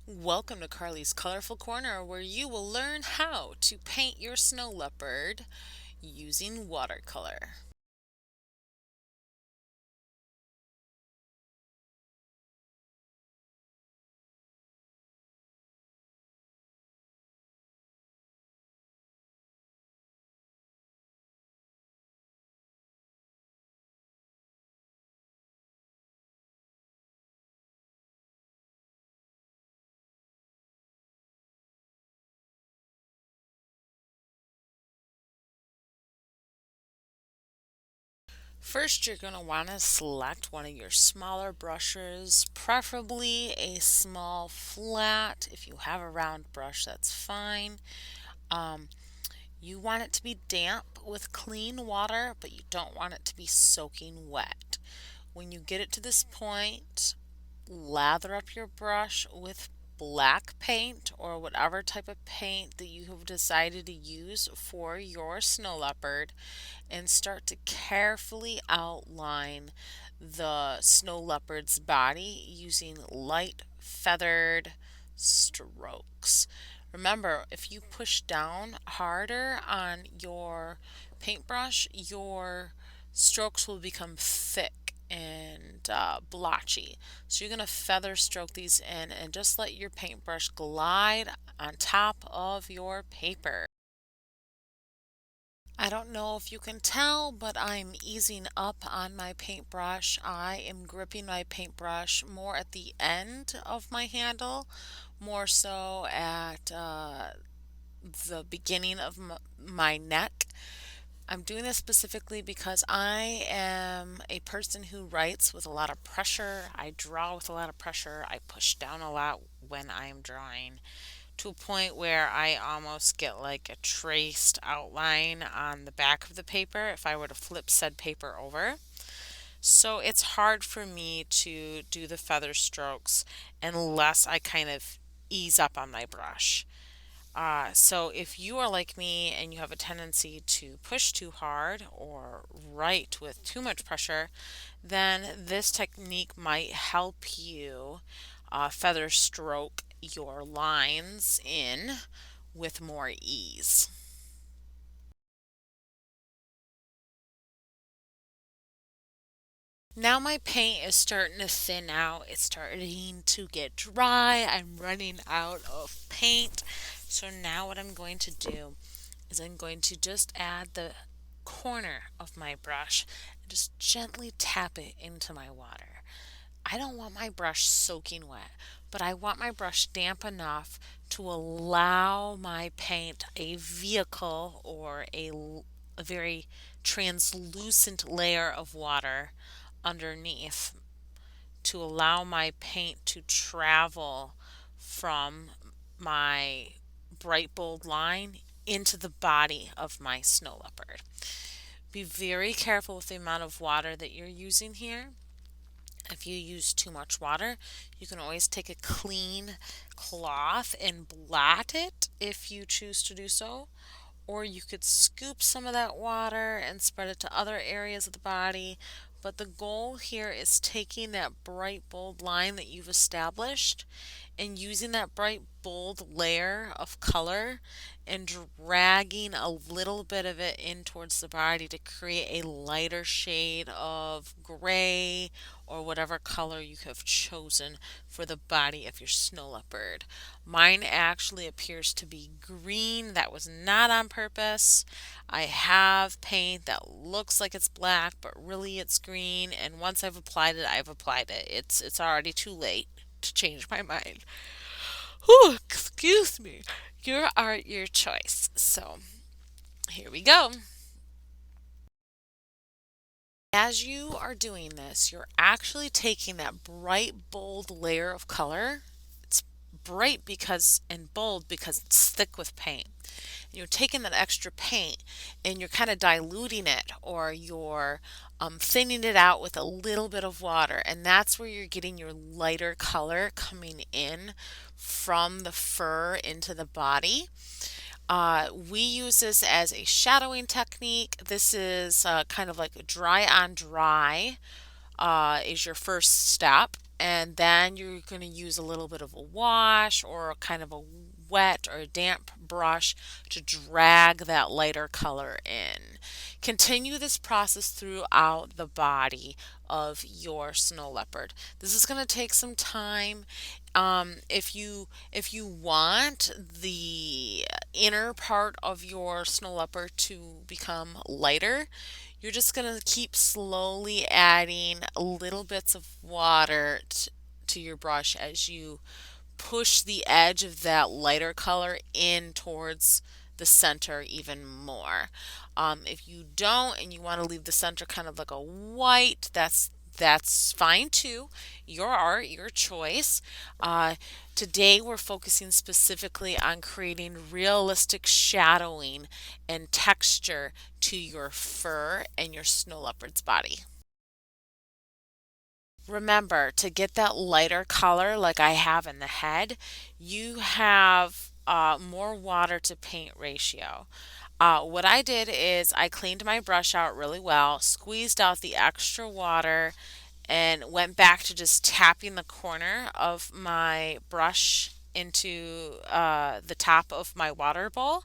Welcome to Carly's Colorful Corner, where you will learn how to paint your snow leopard using watercolor. First, you're going to want to select one of your smaller brushes, preferably a small flat. If you have a round brush, that's fine. Um, you want it to be damp with clean water, but you don't want it to be soaking wet. When you get it to this point, lather up your brush with black paint or whatever type of paint that you have decided to use for your snow leopard and start to carefully outline the snow leopard's body using light feathered strokes. Remember, if you push down harder on your paintbrush, your strokes will become thick and blotchy. So you're going to feather stroke these in and just let your paintbrush glide on top of your paper. I don't know if you can tell, but I'm easing up on my paintbrush. I am gripping my paintbrush more at the end of my handle, more so at the beginning of my neck. I'm doing this specifically because I am a person who writes with a lot of pressure. I draw with a lot of pressure. I push down a lot when I'm drawing to a point where I almost get like a traced outline on the back of the paper if I were to flip said paper over. So it's hard for me to do the feather strokes unless I kind of ease up on my brush. So if you are like me and you have a tendency to push too hard or write with too much pressure, then this technique might help you feather stroke your lines in with more ease. Now my paint is starting to thin out. It's starting to get dry. I'm running out of paint. So now what I'm going to do is I'm going to just add the corner of my brush and just gently tap it into my water. I don't want my brush soaking wet, but I want my brush damp enough to allow my paint a vehicle or a very translucent layer of water underneath to allow my paint to travel from my bright bold line into the body of my snow leopard. Be very careful with the amount of water that you're using here. If you use too much water, you can always take a clean cloth and blot it if you choose to do so. Or you could scoop some of that water and spread it to other areas of the body. But the goal here is taking that bright, bold line that you've established and using that bright, bold layer of color and dragging a little bit of it in towards the body to create a lighter shade of gray or whatever color you have chosen for the body of your snow leopard. Mine actually appears to be green. That was not on purpose. I have paint that looks like it's black, but really it's green. And once I've applied it, I've applied it. It's already too late to change my mind. Whew, excuse me. Your art, your choice. So here we go. As you are doing this, you're actually taking that bright, bold layer of color. It's bright because and bold because it's thick with paint. You're taking that extra paint and you're kind of diluting it or you're thinning it out with a little bit of water. And that's where you're getting your lighter color coming in from the fur into the body. We use this as a shadowing technique. This is kind of like a dry on dry is your first step. and then you're going to use a little bit of a wash or a kind of a wet or a damp brush to drag that lighter color in. Continue this process throughout the body of your snow leopard. This is going to take some time. If you want the inner part of your snow leopard to become lighter, you're just going to keep slowly adding little bits of water to your brush as you push the edge of that lighter color in towards the center even more. If you don't and you want to leave the center kind of like a white, that's fine too. Your art, your choice. Uh, Today we're focusing specifically on creating realistic shadowing and texture to your fur and your snow leopard's body. Remember, to get that lighter color like I have in the head, you have more water to paint ratio. What I did is I cleaned my brush out really well, squeezed out the extra water, and went back to just tapping the corner of my brush into the top of my water bowl.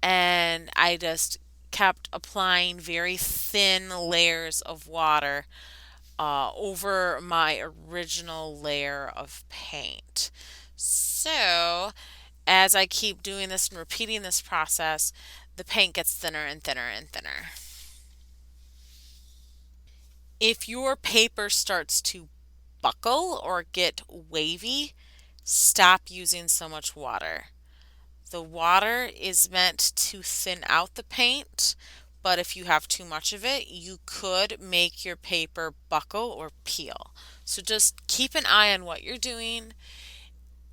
And I just kept applying very thin layers of water over my original layer of paint. So, as I keep doing this and repeating this process, the paint gets thinner and thinner and thinner. If your paper starts to buckle or get wavy, stop using so much water. The water is meant to thin out the paint, but if you have too much of it, you could make your paper buckle or peel. So just keep an eye on what you're doing,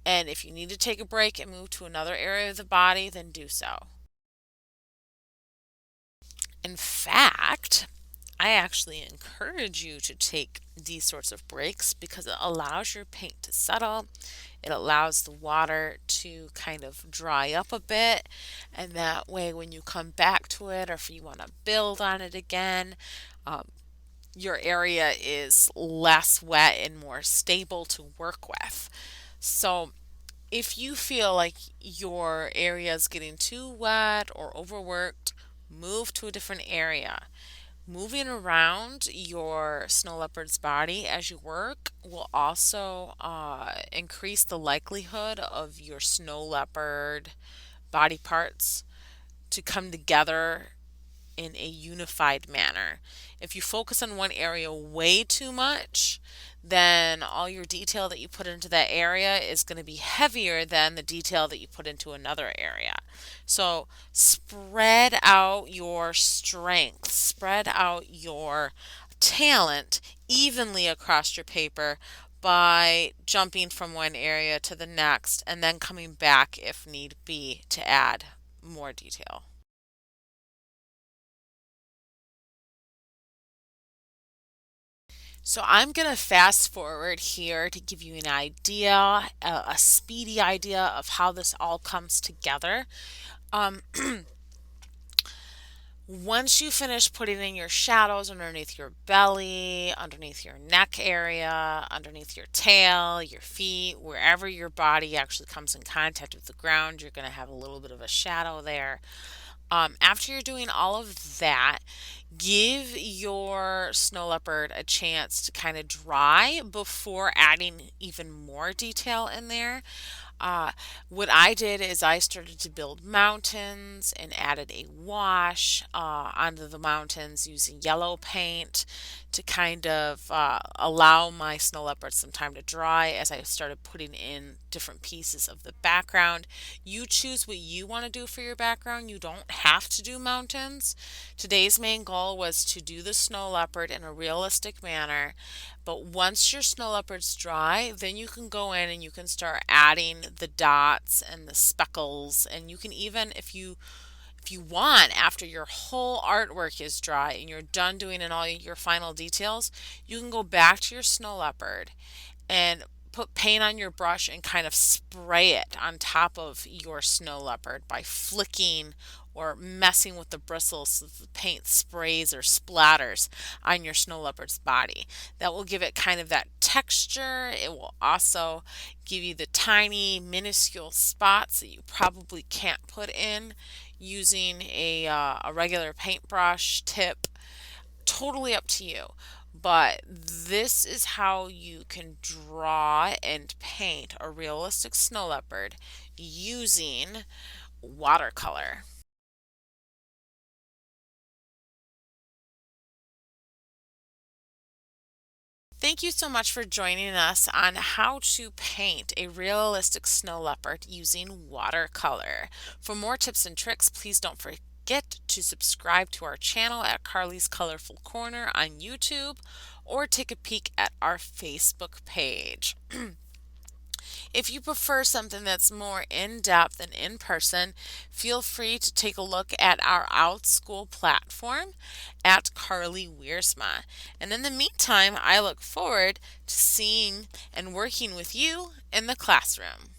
and if you need to take a break and move to another area of the body, then do so. In fact, I actually encourage you to take these sorts of breaks because it allows your paint to settle. It allows the water to kind of dry up a bit, and that way, when you come back to it or if you want to build on it again, um, your area is less wet and more stable to work with. So, if you feel like your area is getting too wet or overworked, move to a different area. Moving around your snow leopard's body as you work will also increase the likelihood of your snow leopard body parts to come together in a unified manner. If you focus on one area way too much, then all your detail that you put into that area is going to be heavier than the detail that you put into another area. So spread out your strength, spread out your talent evenly across your paper by jumping from one area to the next and then coming back if need be to add more detail. So I'm going to fast forward here to give you an idea, a speedy idea of how this all comes together. Um, Once you finish putting in your shadows underneath your belly, underneath your neck area, underneath your tail, your feet, wherever your body actually comes in contact with the ground, you're going to have a little bit of a shadow there. After you're doing all of that, give your snow leopard a chance to kind of dry before adding even more detail in there. Uh, what I did is I started to build mountains and added a wash onto the mountains using yellow paint to kind of allow my snow leopard some time to dry as I started putting in different pieces of the background. You choose what you want to do for your background. You don't have to do mountains. Today's main goal was to do the snow leopard in a realistic manner, but once your snow leopard's dry, then you can go in and you can start adding the dots and the speckles, and you can even, if you want, after your whole artwork is dry and you're done doing in all your final details, you can go back to your snow leopard and put paint on your brush and kind of spray it on top of your snow leopard by flicking or messing with the bristles so the paint sprays or splatters on your snow leopard's body. That will give it kind of that texture. It will also give you the tiny minuscule spots that you probably can't put in using a regular paintbrush tip. Totally up to you. But this is how you can draw and paint a realistic snow leopard using watercolor. Thank you so much for joining us on how to paint a realistic snow leopard using watercolor. For more tips and tricks, please don't forget to subscribe to our channel at Carly's Colorful Corner on YouTube or take a peek at our Facebook page. If you prefer something that's more in-depth and in person, feel free to take a look at our OutSchool platform at Carly Wiersma. And in the meantime, I look forward to seeing and working with you in the classroom.